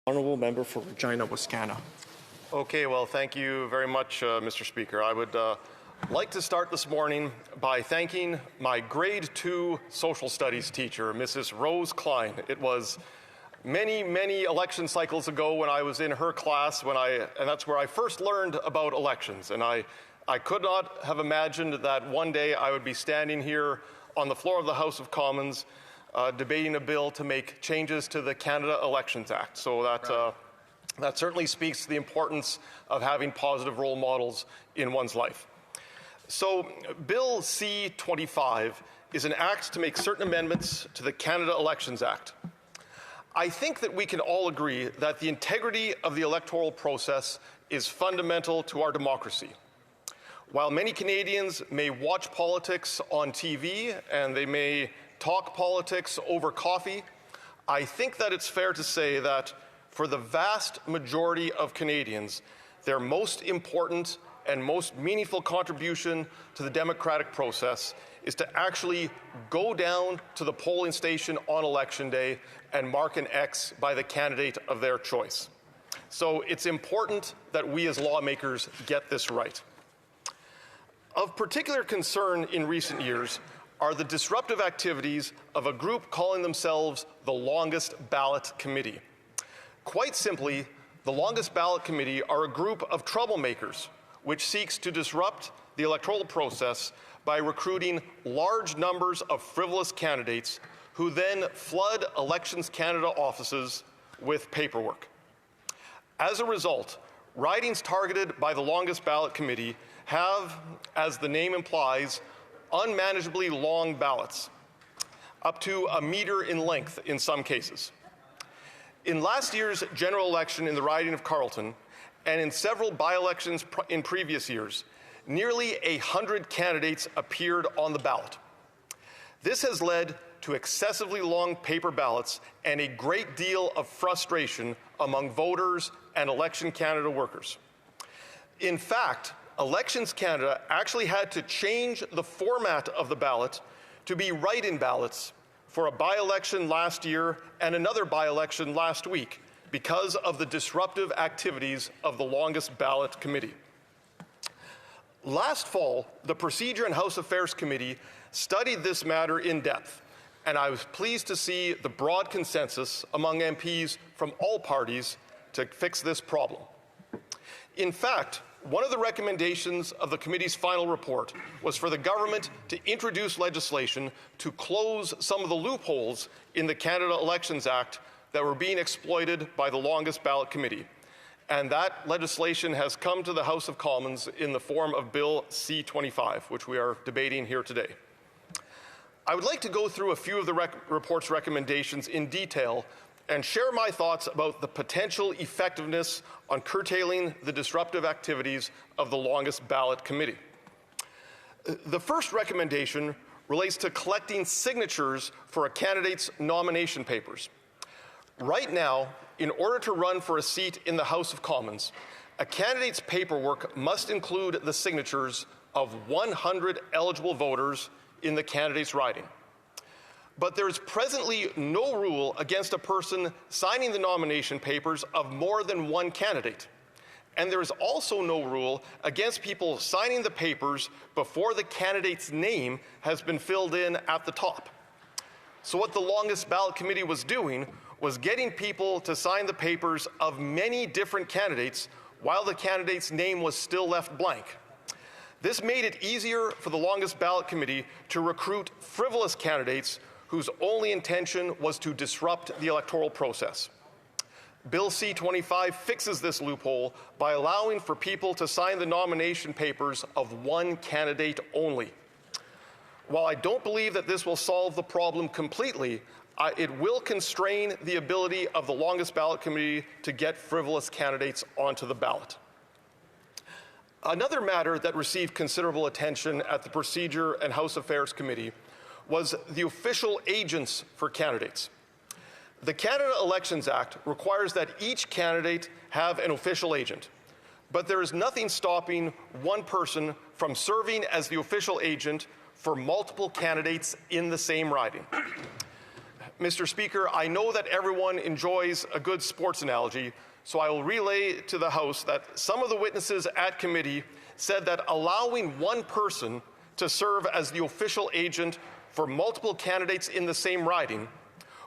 Honourable Member for Regina Wascana. Okay, well, thank you very much, Mr. Speaker. I would like to start this morning by thanking my grade 2 social studies teacher, Mrs. Rose Klein. It was many, many election cycles ago when I was in her class, and that's where I first learned about elections. And I could not have imagined that one day I would be standing here on the floor of the House of Commons debating a bill to make changes to the Canada Elections Act. So that certainly speaks to the importance of having positive role models in one's life. So Bill C-25 is an act to make certain amendments to the Canada Elections Act. I think that we can all agree that the integrity of the electoral process is fundamental to our democracy. While many Canadians may watch politics on TV and they may talk politics over coffee, I think that it's fair to say that for the vast majority of Canadians, their most important and most meaningful contribution to the democratic process is to actually go down to the polling station on Election Day and mark an X by the candidate of their choice. So it's important that we as lawmakers get this right. Of particular concern in recent years are the disruptive activities of a group calling themselves the Longest Ballot Committee. Quite simply, the Longest Ballot Committee are a group of troublemakers which seeks to disrupt the electoral process by recruiting large numbers of frivolous candidates who then flood Elections Canada offices with paperwork. As a result, ridings targeted by the Longest Ballot Committee have, as the name implies, unmanageably long ballots, up to a meter in length in some cases. In last year's general election in the riding of Carleton, and in several by-elections in previous years, nearly 100 candidates appeared on the ballot. This has led to excessively long paper ballots and a great deal of frustration among voters and Election Canada workers. In fact, Elections Canada actually had to change the format of the ballot to be write-in ballots for a by-election last year and another by-election last week because of the disruptive activities of the Longest Ballot Committee. Last fall, the Procedure and House Affairs Committee studied this matter in depth, and I was pleased to see the broad consensus among MPs from all parties to fix this problem. In fact, one of the recommendations of the committee's final report was for the government to introduce legislation to close some of the loopholes in the Canada Elections Act that were being exploited by the Longest Ballot Committee. And that legislation has come to the House of Commons in the form of Bill C-25, which we are debating here today. I would like to go through a few of the report's recommendations in detail and share my thoughts about the potential effectiveness on curtailing the disruptive activities of the Longest Ballot Committee. The first recommendation relates to collecting signatures for a candidate's nomination papers. Right now, in order to run for a seat in the House of Commons, a candidate's paperwork must include the signatures of 100 eligible voters in the candidate's riding. But there is presently no rule against a person signing the nomination papers of more than one candidate. And there is also no rule against people signing the papers before the candidate's name has been filled in at the top. So what the Longest Ballot Committee was doing was getting people to sign the papers of many different candidates while the candidate's name was still left blank. This made it easier for the Longest Ballot Committee to recruit frivolous candidates whose only intention was to disrupt the electoral process. Bill C-25 fixes this loophole by allowing for people to sign the nomination papers of one candidate only. While I don't believe that this will solve the problem completely, it will constrain the ability of the Longest Ballot Committee to get frivolous candidates onto the ballot. Another matter that received considerable attention at the Procedure and House Affairs Committee was the official agents for candidates. The Canada Elections Act requires that each candidate have an official agent, but there is nothing stopping one person from serving as the official agent for multiple candidates in the same riding. Mr. Speaker, I know that everyone enjoys a good sports analogy, so I will relay to the House that some of the witnesses at committee said that allowing one person to serve as the official agent for multiple candidates in the same riding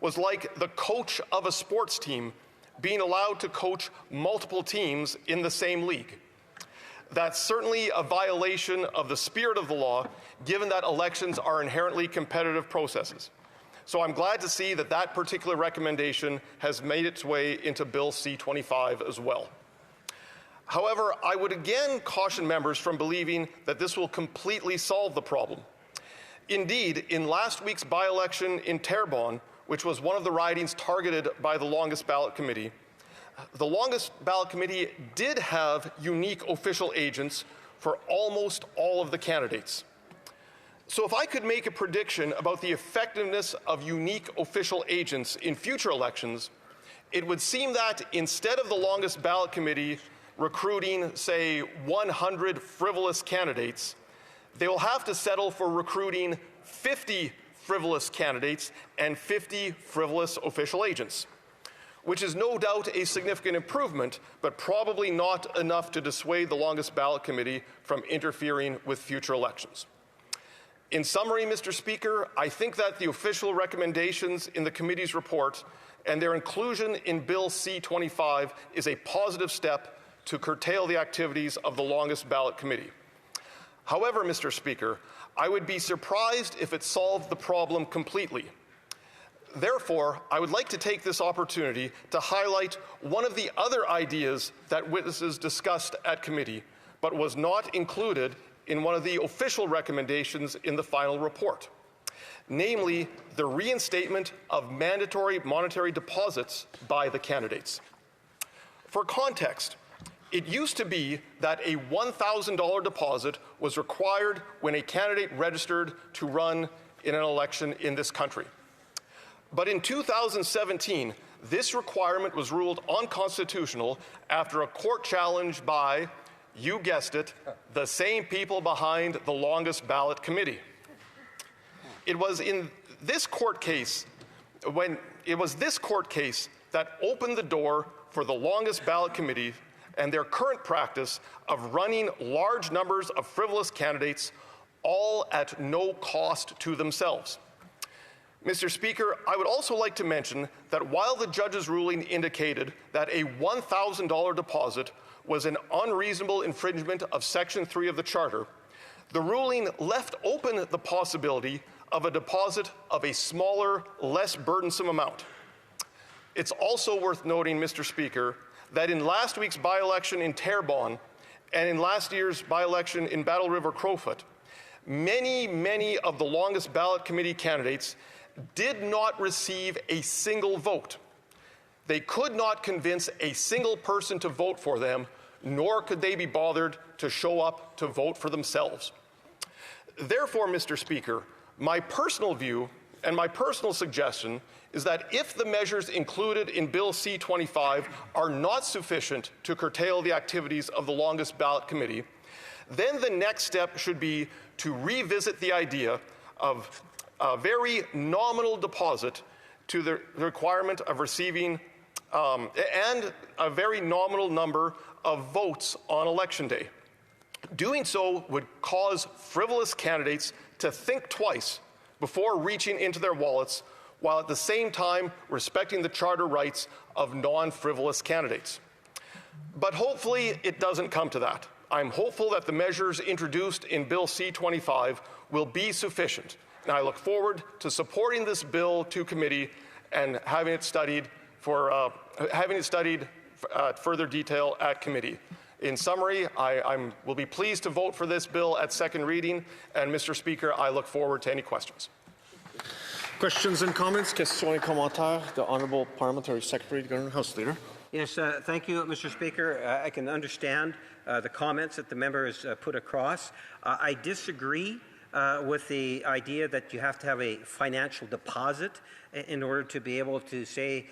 was like the coach of a sports team being allowed to coach multiple teams in the same league. That's certainly a violation of the spirit of the law, given that elections are inherently competitive processes. So I'm glad to see that that particular recommendation has made its way into Bill C-25 as well. However, I would again caution members from believing that this will completely solve the problem. Indeed, in last week's by-election in Terrebonne, which was one of the ridings targeted by the Longest Ballot Committee, the Longest Ballot Committee did have unique official agents for almost all of the candidates. So if I could make a prediction about the effectiveness of unique official agents in future elections, it would seem that instead of the Longest Ballot Committee recruiting, say, 100 frivolous candidates, they will have to settle for recruiting 50 frivolous candidates and 50 frivolous official agents, which is no doubt a significant improvement, but probably not enough to dissuade the Longest Ballot Committee from interfering with future elections. In summary, Mr. Speaker, I think that the official recommendations in the committee's report and their inclusion in Bill C-25 is a positive step to curtail the activities of the Longest Ballot Committee. However, Mr. Speaker, I would be surprised if it solved the problem completely. Therefore, I would like to take this opportunity to highlight one of the other ideas that witnesses discussed at committee, but was not included in one of the official recommendations in the final report, namely the reinstatement of mandatory monetary deposits by the candidates. For context, it used to be that a $1,000 deposit was required when a candidate registered to run in an election in this country. But in 2017, this requirement was ruled unconstitutional after a court challenge by, you guessed it, the same people behind the Longest Ballot Committee. It was this court case that opened the door for the Longest Ballot Committee and their current practice of running large numbers of frivolous candidates, all at no cost to themselves. Mr. Speaker, I would also like to mention that while the judge's ruling indicated that a $1,000 deposit was an unreasonable infringement of Section 3 of the Charter, the ruling left open the possibility of a deposit of a smaller, less burdensome amount. It's also worth noting, Mr. Speaker, that in last week's by-election in Terrebonne and in last year's by-election in Battle River Crowfoot, many of the Longest Ballot Committee candidates did not receive a single vote. They could not convince a single person to vote for them, nor could they be bothered to show up to vote for themselves. Therefore, Mr. Speaker, my personal view and my personal suggestion is that if the measures included in Bill C-25 are not sufficient to curtail the activities of the Longest Ballot Committee, then the next step should be to revisit the idea of a very nominal deposit to the requirement of receiving and a very nominal number of votes on Election Day. Doing so would cause frivolous candidates to think twice before reaching into their wallets, while at the same time respecting the charter rights of non-frivolous candidates. But hopefully it doesn't come to that. I'm hopeful that the measures introduced in Bill C-25 will be sufficient, and I look forward to supporting this bill to committee and having it studied further detail at committee. In summary, I will be pleased to vote for this bill at second reading, and Mr. Speaker, I look forward to any questions. Questions and comments? Questions et commentaires. The Honourable Parliamentary Secretary to Government House Leader. Yes, thank you, Mr. Speaker. I can understand the comments that the member has put across. I disagree with the idea that you have to have a financial deposit in order to be able to say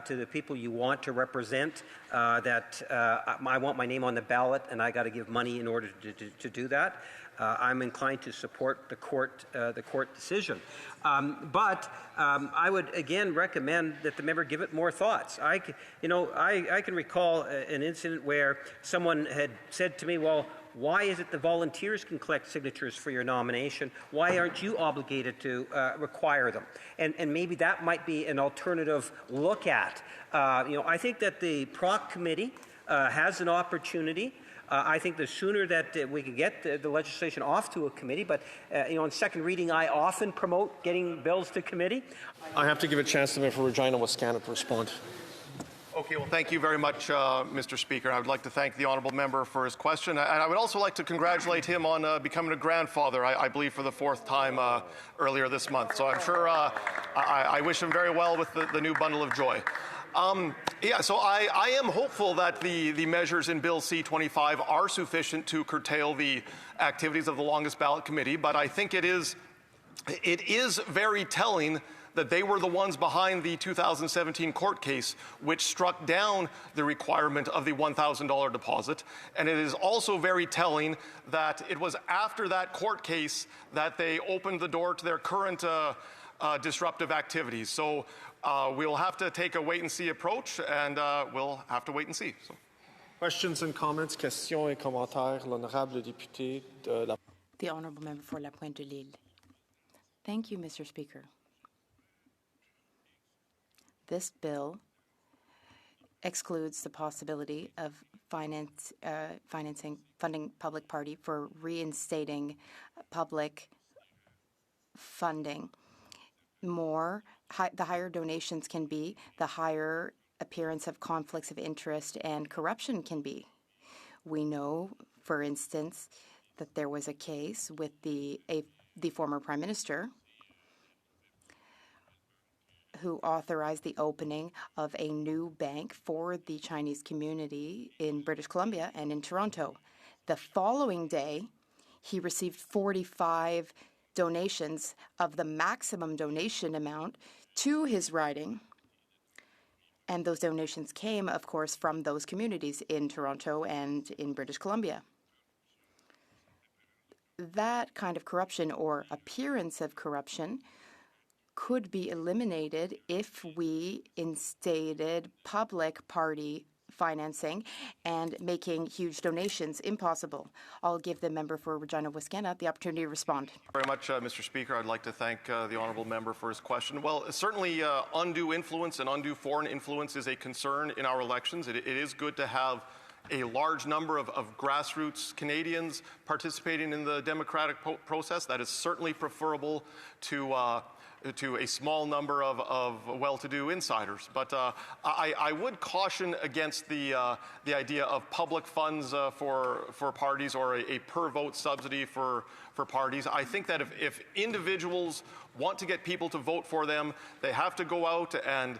to the people you want to represent that I want my name on the ballot and I got to give money in order to do that. I'm inclined to support the court decision. But I would again recommend that the member give it more thoughts. I can recall an incident where someone had said to me, well, why is it the volunteers can collect signatures for your nomination? Why aren't you obligated to require them? And maybe that might be an alternative look at. I think that the PROC committee has an opportunity. I think the sooner that we can get the legislation off to a committee, but on second reading, I often promote getting bills to committee. I have to give a chance to the member for Regina Wascana to respond. Okay, well, thank you very much, Mr. Speaker. I would like to thank the honourable member for his question, and I would also like to congratulate him on becoming a grandfather, I believe, for the fourth time earlier this month. So I'm sure I wish him very well with the new bundle of joy. So I am hopeful that the measures in Bill C-25 are sufficient to curtail the activities of the Longest Ballot Committee, but I think it is very telling that they were the ones behind the 2017 court case, which struck down the requirement of the $1,000 deposit. And it is also very telling that it was after that court case that they opened the door to their current disruptive activities. So we'll have to take a wait-and-see approach, and we'll have to wait and see. So. Questions and comments, questions et commentaires, l'honorable député de la... The honourable member for La Pointe de l'Île. Thank you, Mr. Speaker. This bill excludes the possibility of funding public party for reinstating public funding. The higher donations can be, the higher appearance of conflicts of interest and corruption can be. We know, for instance, that there was a case with the former Prime Minister who authorized the opening of a new bank for the Chinese community in British Columbia and in Toronto. The following day, he received 45 donations of the maximum donation amount to his riding. And those donations came, of course, from those communities in Toronto and in British Columbia. That kind of corruption or appearance of corruption could be eliminated if we instated public party financing and making huge donations impossible. I'll give the member for Regina Wascana the opportunity to respond. Very much, Mr. Speaker. I'd like to thank the honourable member for his question. Well, certainly undue influence and undue foreign influence is a concern in our elections. It is good to have a large number of grassroots Canadians participating in the democratic process. That is certainly preferable to a small number of well-to-do insiders. But I would caution against the idea of public funds for parties or a per-vote subsidy for parties. I think that if individuals want to get people to vote for them, they have to go out and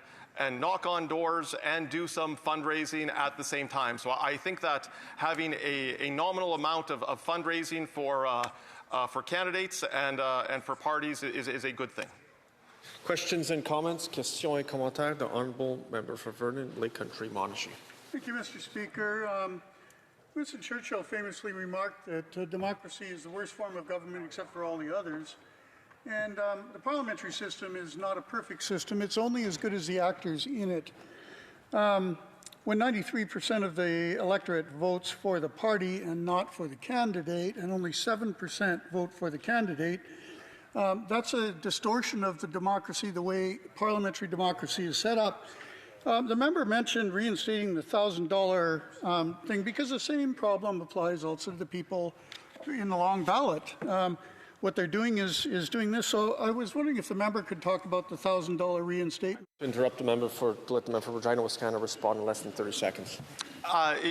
knock on doors and do some fundraising at the same time. So I think that having a nominal amount of fundraising for candidates and for parties is a good thing. Questions and comments, questions et commentaires, the honourable member for Vernon, Lake Country, Monaghan. Thank you, Mr. Speaker. Winston Churchill famously remarked that democracy is the worst form of government except for all the others. And the parliamentary system is not a perfect system. It's only as good as the actors in it. When 93% of the electorate votes for the party and not for the candidate, and only 7% vote for the candidate, that's a distortion of the democracy, the way parliamentary democracy is set up. The member mentioned reinstating the $1,000 thing because the same problem applies also to the people in the long ballot. What they're doing is doing this. So I was wondering if the member could talk about the $1,000 reinstatement. Interrupt the member to let the member for Regina Wascana respond in less than 30 seconds.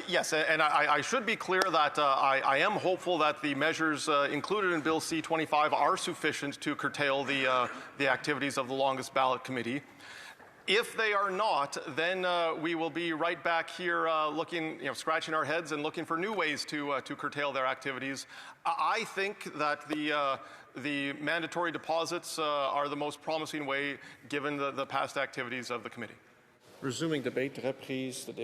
Yes, and I should be clear that I am hopeful that the measures included in Bill C-25 are sufficient to curtail the activities of the Longest Ballot Committee. If they are not, then we will be right back here looking, scratching our heads and looking for new ways to curtail their activities. I think that the mandatory deposits are the most promising way given the past activities of the committee. Resuming debate, reprise de débat.